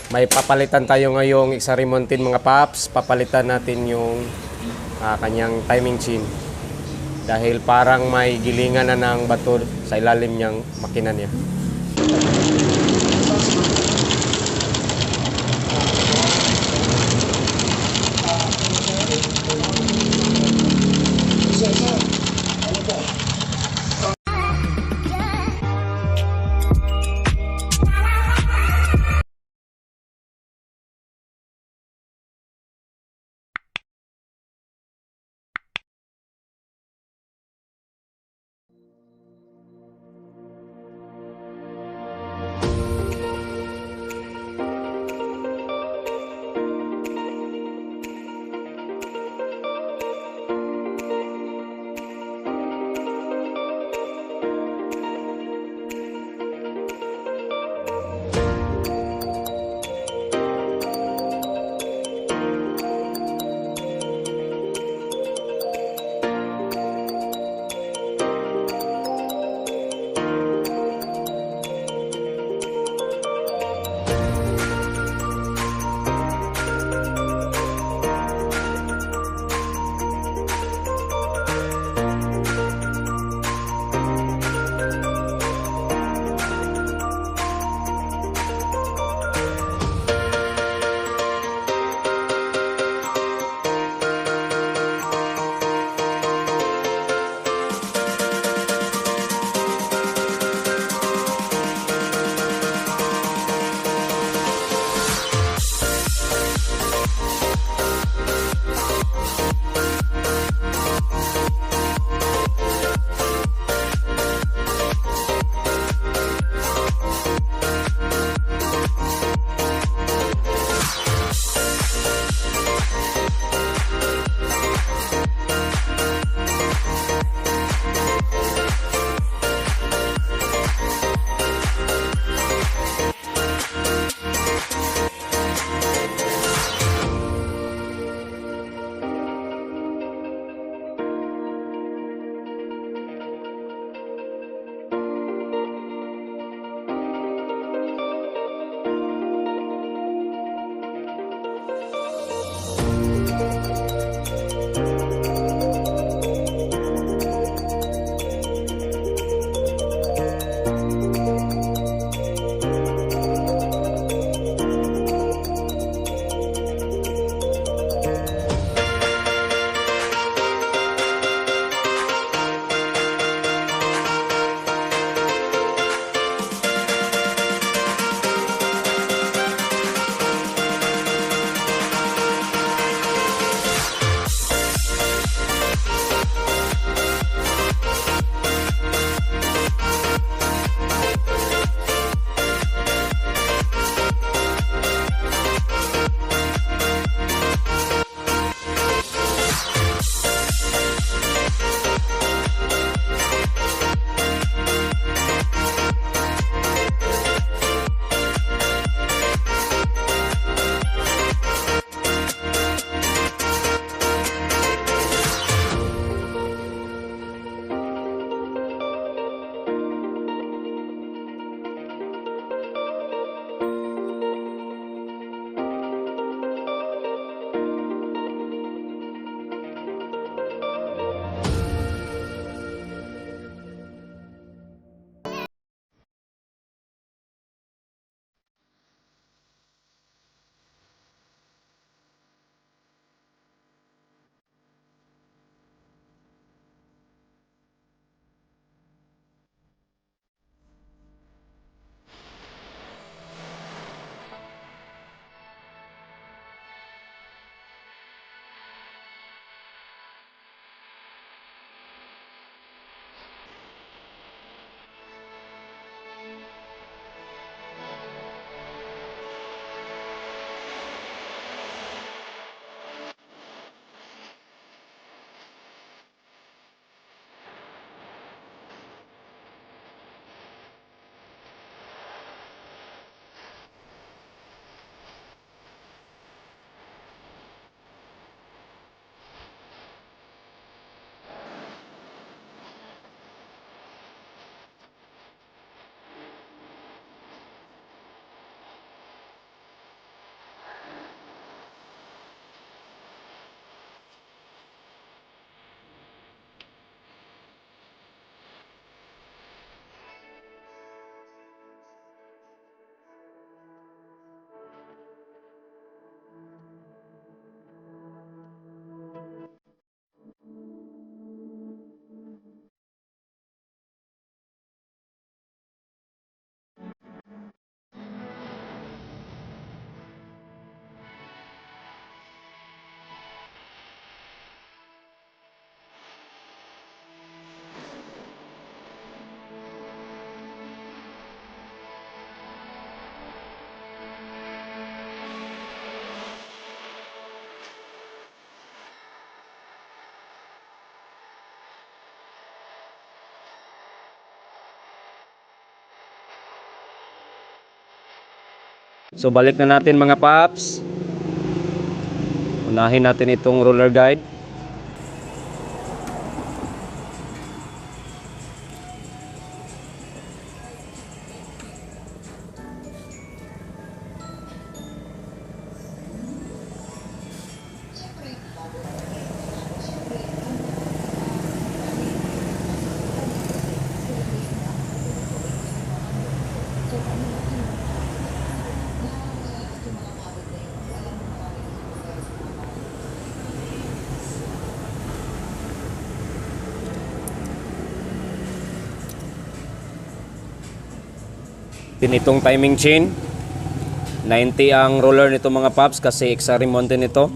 May papalitan tayo ngayong X-Remontin mga paps. Papalitan natin yung kanyang timing chain. Dahil parang may gilingan na ng bato sa ilalim niyang makina niya. So balik na natin mga paps. Unahin natin itong roller guide. Din itong timing chain. 90 ang roller nito mga paps kasi XR mountain ito.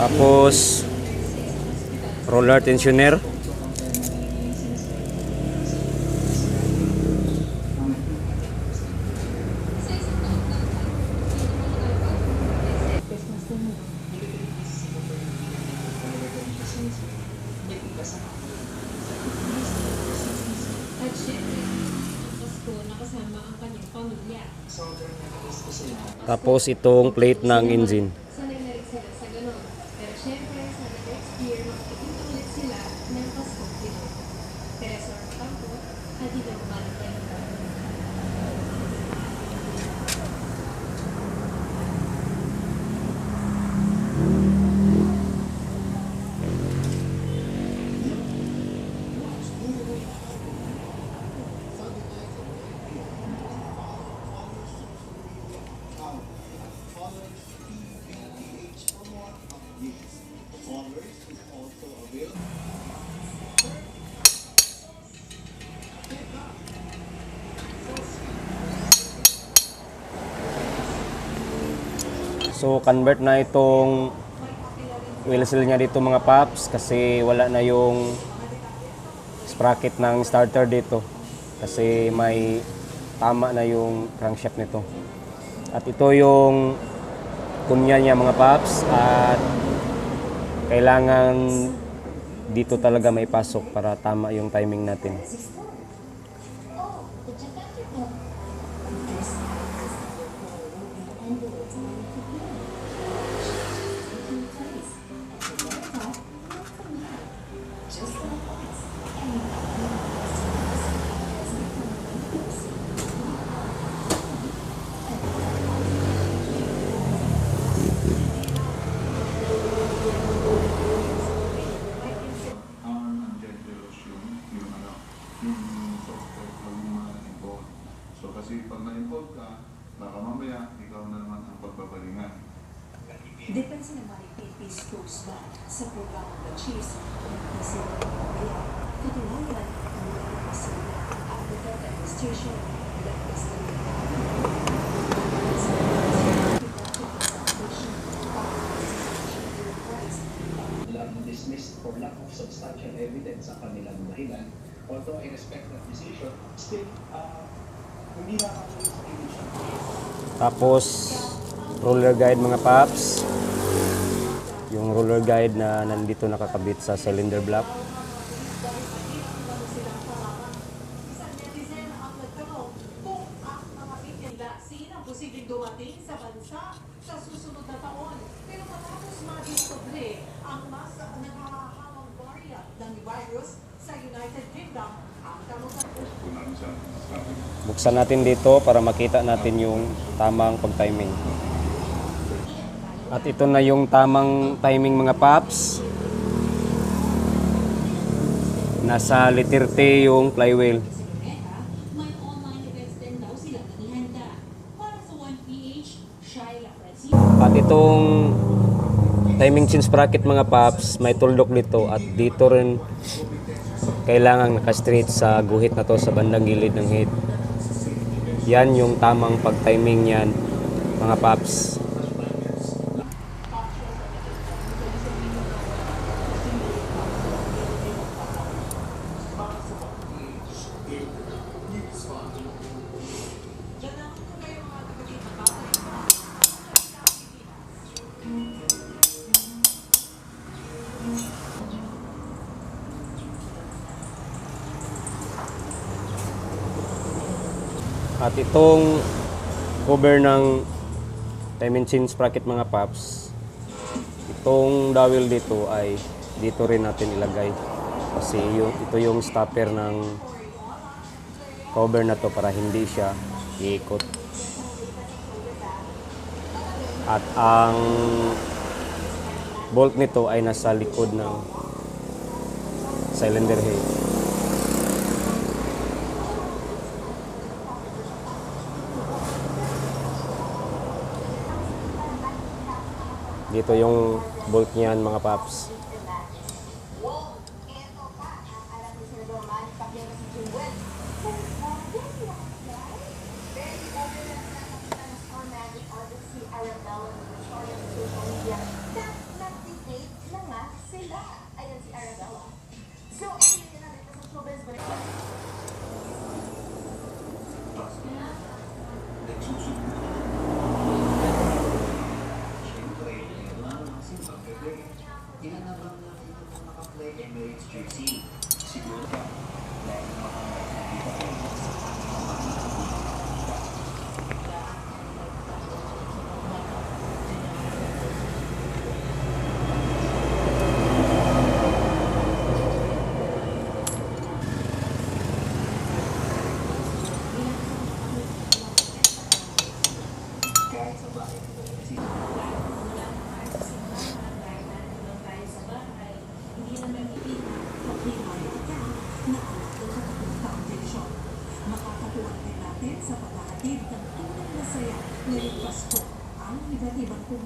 Tapos roller tensioner. At syempre, ang Pasko nakasama ang kanyang pamilya. Tapos itong plate ng engine. Sanay na rin sila sa ganon. Pero syempre, sa next year, makikita ulit sila ng Pasko dito. Teresa Ortampo, Hadida Umalatay. So convert na itong wheel seal niya dito mga paps kasi wala na yung sprocket ng starter dito kasi may tama na yung crankshaft nito. At ito yung kunya niya mga paps at kailangan dito talaga may pasok para tama yung timing natin. So kasi pag na-involve ka, baka mamaya ikaw na naman ang pagbabalingan. Depensa naman ni PP's Coast Guard sa programa ng Chiefs ng President Kaya katulungan ang mga President African Administration ng President dismissed for lack of substantial evidence sa kanilang dahilan. Although I respect that decision, still, hindi nakakatuloy sa initial case. Tapos roller guide mga paps. Yung roller guide na nandito nakakabit sa cylinder block. Isang netizen ang nagtanong kung ang mga vaccine ang posibleng dumating sa bansa sa susunod na taon. Pero matapos madiskubre ang mas nakahahawang variant ng virus sa United Kingdom, ang kamutan Buksan natin dito para makita natin yung tamang pag-timing. At ito na yung tamang timing mga paps. Nasa letter T yung flywheel. May online events din daw sila nanihanda. Para sa 1PH, Shaila Francis. At itong timing chain sprocket mga paps, may tuldok dito at dito rin kailangan naka-straight sa guhit na to sa bandang gilid ng head. Yan yung tamang pag-timing niyan mga paps. At itong cover ng timing chain sprocket mga paps, itong dowel dito ay dito rin natin ilagay kasi ito yung stopper ng cover na to para hindi siya iikot. At ang bolt nito ay nasa likod ng cylinder head. Dito yung bolt niyan mga paps.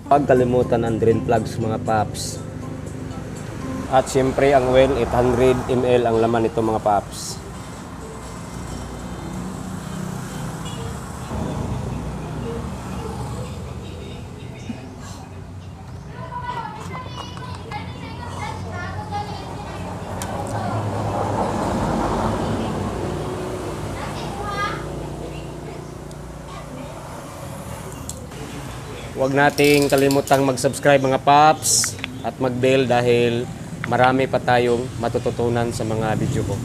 Huwag kalimutan ang drain plugs mga paps. At siyempre ang well, 800 ml ang laman nito mga paps. Huwag nating kalimutang mag-subscribe mga paps at mag-bell dahil marami pa tayong matututunan sa mga video ko.